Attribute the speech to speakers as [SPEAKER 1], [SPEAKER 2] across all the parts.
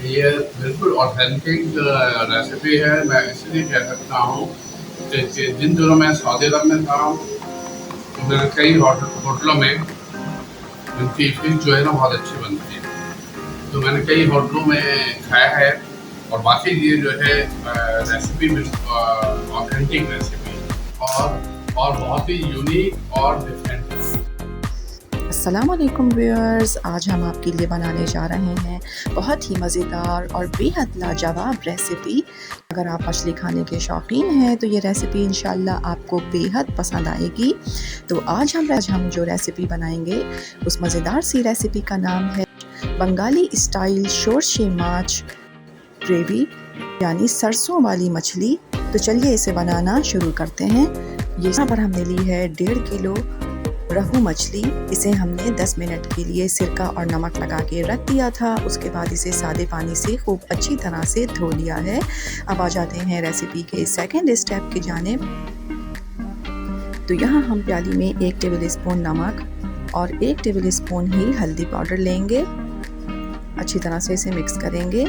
[SPEAKER 1] ये बिल्कुल authentic recipe है। मैं इसलिए कह सकता हूँ कि जिन दिनों मैं सऊदी अरब में था, तो मैंने कई होटलों में उनकी फिश जो है ना बहुत अच्छी बनती है। तो मैंने कई होटलों में खाया है और वाक़ई ये जो है रेसिपी ऑथेंटिक रेसिपी और बहुत ही यूनिक और डिफरेंट है।
[SPEAKER 2] अस्सलाम वालेकुम व्यूअर्स, आज हम आपके लिए बनाने जा रहे हैं बहुत ही मज़ेदार और बेहद लाजवाब रेसिपी। अगर आप मछली खाने के शौकीन हैं तो ये रेसिपी इंशाल्लाह आपको बेहद पसंद आएगी। तो आज हम जो रेसिपी बनाएंगे उस मज़ेदार सी रेसिपी का नाम है बंगाली स्टाइल शोरशे माछ ग्रेवी, यानी सरसों वाली मछली। तो चलिए इसे बनाना शुरू करते हैं। ये यहाँ पर हमने ली है 1.5 किलो रहू मछली। इसे हमने 10 मिनट के लिए सिरका और नमक लगा के रख दिया था। उसके बाद इसे सादे पानी से खूब अच्छी तरह से धो लिया है। अब आ जाते हैं रेसिपी के सेकंड स्टेप की जानिब। तो यहाँ हम प्याली में 1 टेबल स्पून नमक और 1 टेबल स्पून ही हल्दी पाउडर लेंगे। अच्छी तरह से इसे मिक्स करेंगे।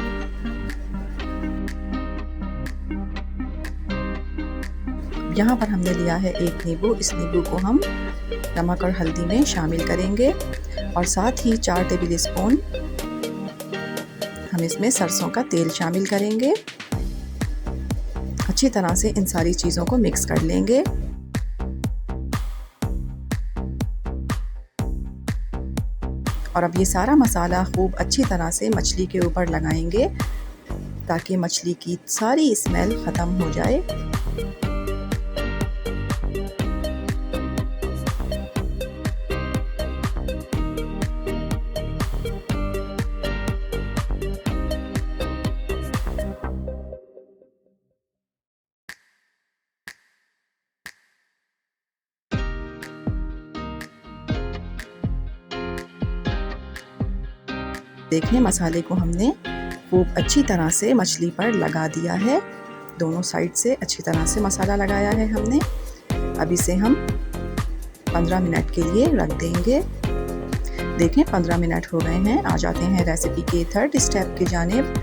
[SPEAKER 2] यहाँ पर हमने लिया है 1 नींबू। इस नींबू को हम नमक और हल्दी में शामिल करेंगे और साथ ही 4 टेबल स्पून हम इसमें सरसों का तेल शामिल करेंगे। अच्छी तरह से इन सारी चीज़ों को मिक्स कर लेंगे। और अब ये सारा मसाला खूब अच्छी तरह से मछली के ऊपर लगाएंगे ताकि मछली की सारी स्मेल ख़त्म हो जाए। देखें, मसाले को हमने खूब अच्छी तरह से मछली पर लगा दिया है। दोनों साइड से अच्छी तरह से मसाला लगाया है हमने। अब इसे हम 15 मिनट के लिए रख देंगे। देखें 15 मिनट हो गए हैं। आ जाते हैं रेसिपी के थर्ड स्टेप की जानिब।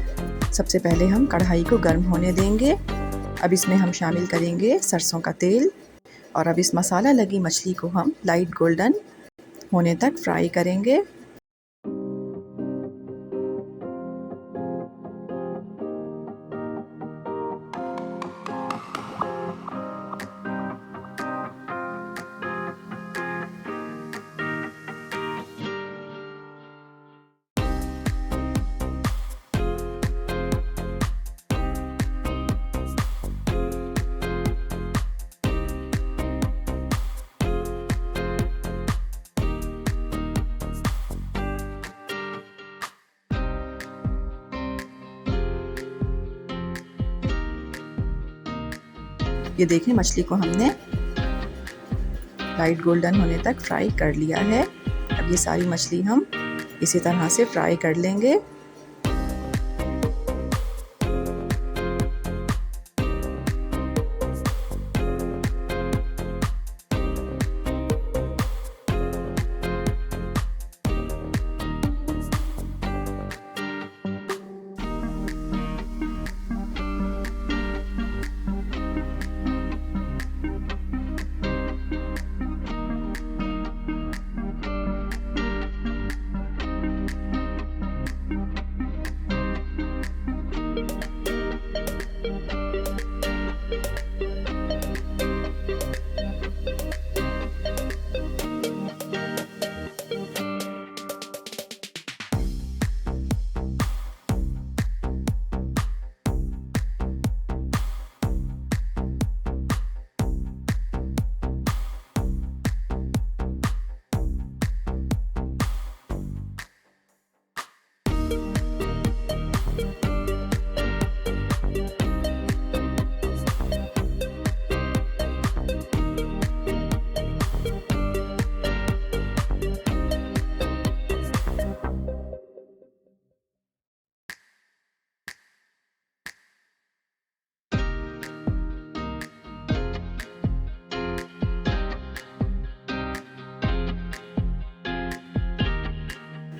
[SPEAKER 2] सबसे पहले हम कढ़ाई को गर्म होने देंगे। अब इसमें हम शामिल करेंगे सरसों का तेल और अब इस मसाला लगी मछली को हम लाइट गोल्डन होने तक फ्राई करेंगे। ये देखें, मछली को हमने लाइट गोल्डन होने तक फ्राई कर लिया है। अब ये सारी मछली हम इसी तरह से फ्राई कर लेंगे।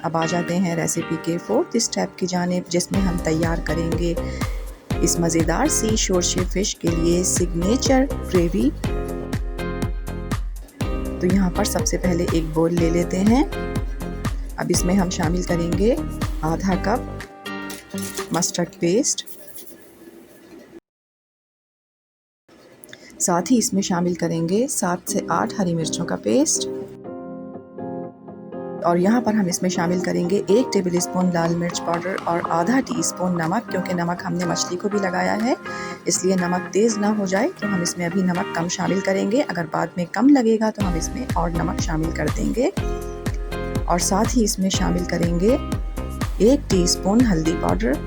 [SPEAKER 2] अब आ जाते हैं रेसिपी के 4th स्टेप की जानिब, जिसमें हम तैयार करेंगे इस मज़ेदार सी शोरशे फ़िश के लिए सिग्नेचर ग्रेवी। तो यहाँ पर सबसे पहले एक बोल ले लेते हैं। अब इसमें हम शामिल करेंगे आधा कप मस्टर्ड पेस्ट, साथ ही इसमें शामिल करेंगे 7 से 8 हरी मिर्चों का पेस्ट, और यहाँ पर हम इसमें शामिल करेंगे 1 टेबलस्पून लाल मिर्च पाउडर और आधा टीस्पून नमक, क्योंकि नमक हमने मछली को भी लगाया है, इसलिए नमक तेज़ ना हो जाए तो हम इसमें अभी नमक कम शामिल करेंगे। अगर बाद में कम लगेगा तो हम इसमें और नमक शामिल कर देंगे। और साथ ही इसमें शामिल करेंगे 1 टीस्पून हल्दी पाउडर।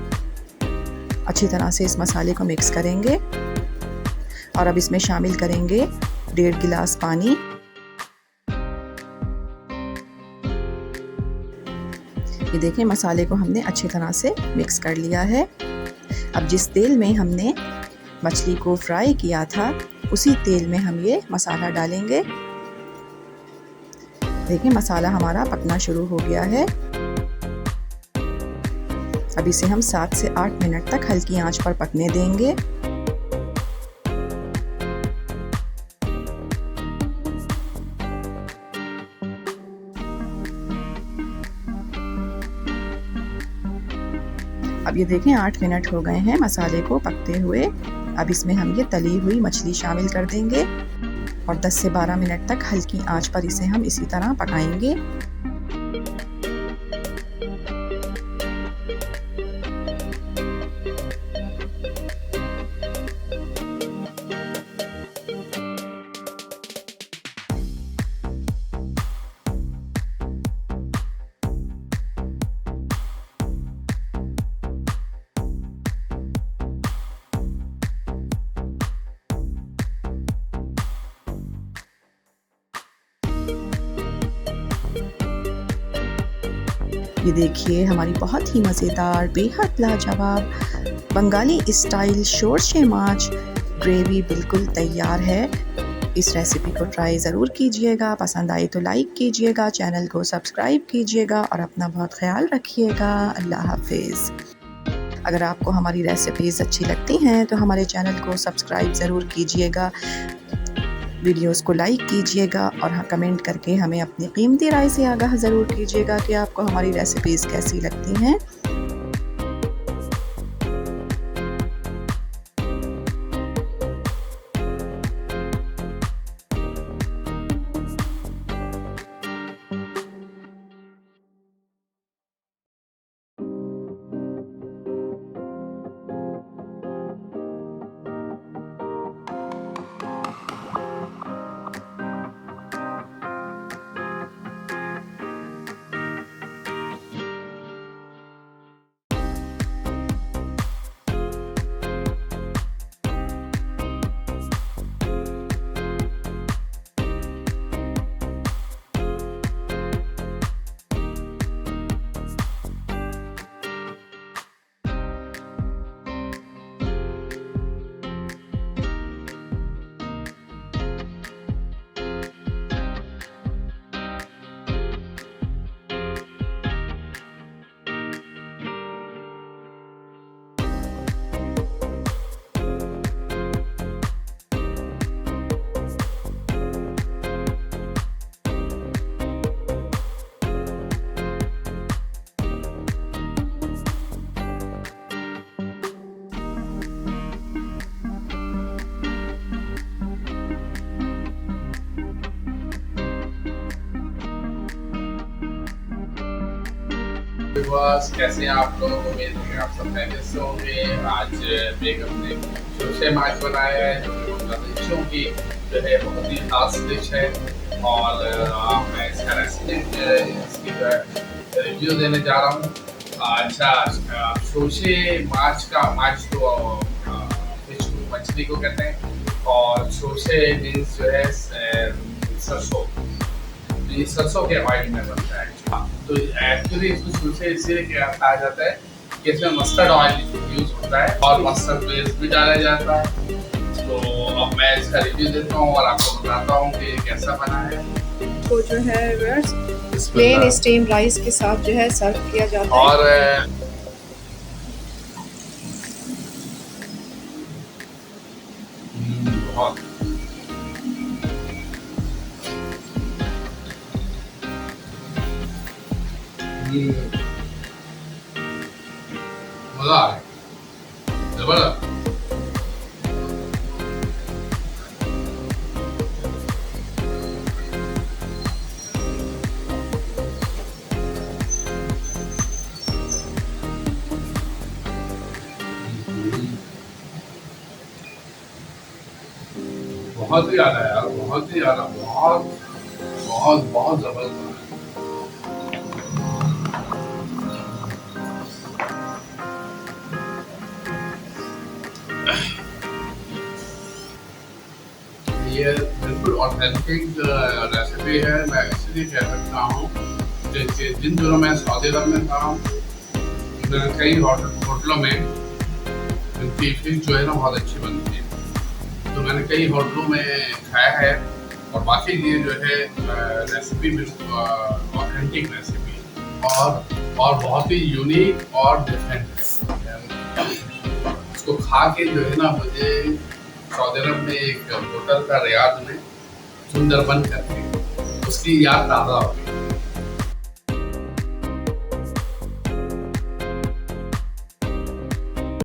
[SPEAKER 2] अच्छी तरह से इस मसाले को मिक्स करेंगे और अब इसमें शामिल करेंगे 1.5 गिलास पानी। ये देखें, मसाले को हमने अच्छी तरह से मिक्स कर लिया है। अब जिस तेल में हमने मछली को फ्राई किया था उसी तेल में हम ये मसाला डालेंगे। देखिए मसाला हमारा पकना शुरू हो गया है। अब इसे हम 7 से 8 मिनट तक हल्की आंच पर पकने देंगे। अब ये देखें 8 मिनट हो गए हैं मसाले को पकते हुए। अब इसमें हम ये तली हुई मछली शामिल कर देंगे और 10 से 12 मिनट तक हल्की आंच पर इसे हम इसी तरह पकाएंगे। ये देखिए हमारी बहुत ही मज़ेदार, बेहद लाजवाब बंगाली स्टाइल शोरशे माछ ग्रेवी बिल्कुल तैयार है। इस रेसिपी को ट्राई ज़रूर कीजिएगा। पसंद आई तो लाइक कीजिएगा, चैनल को सब्सक्राइब कीजिएगा और अपना बहुत ख्याल रखिएगा। अल्लाह हाफिज़। अगर आपको हमारी रेसिपीज़ अच्छी लगती हैं तो हमारे चैनल को सब्सक्राइब ज़रूर कीजिएगा, वीडियोस को लाइक कीजिएगा और हाँ कमेंट करके हमें अपनी कीमती राय से आगाह ज़रूर कीजिएगा कि आपको हमारी रेसिपीज़ कैसी लगती हैं।
[SPEAKER 1] व्यूअर्स, कैसे हैं आप लोग? उम्मीद है आप सब खैरियत से होंगे। आज बेगम ने शोरशे माछ बनाया है जो कि बांग्लादेशियों की जो है बहुत ही खास डिश है और मैं इसका रेसिपी इसकी रिव्यू देने जा रहा हूँ। अच्छा, शोरशे माछ तो फिश को, मछली को कहते हैं और शोरशे मीन्स जो है सरसों के ऑयल में बनता है। तो एक्चुअली इसको शोरशे इसलिए कहा जाता है कि इसमें मस्टर्ड ऑयल यूज होता है और मस्टर्ड पेस्ट भी डाला जाता है। तो अब मैं इसका रिव्यू देता हूँ और आपको बताता हूँ कि कैसा बना है।
[SPEAKER 2] को जो है व्यूअर्स
[SPEAKER 1] बिस्मिल्लाह।
[SPEAKER 2] प्लेन स्टीम राइस के साथ जो है सर्व किया जाता है।
[SPEAKER 1] और बहुत मजा आ गया, जबरदस्त। बहुत ही ज्यादा यार, बहुत ही ज्यादा, बहुत बहुत बहुत जबरदस्त। ये बिल्कुल ऑथेंटिक रेसिपी है। मैं इसलिए कह सकता हूँ कि जिन दिनों मैं सऊदी अरब में था, मैंने कई होटलों में इनकी फिश जो है ना बहुत अच्छी बनती है, तो मैंने कई होटलों में खाया है। और बाकी ये जो है रेसिपी बिल्कुल ऑथेंटिक रेसिपी है और बहुत ही यूनिक और डिफरेंट है। इसको खा के जो है ना मुझे सऊदी अरब में एक होटल का रियाद में सुंदरबन करके उसकी याद ताज़ा हो गई।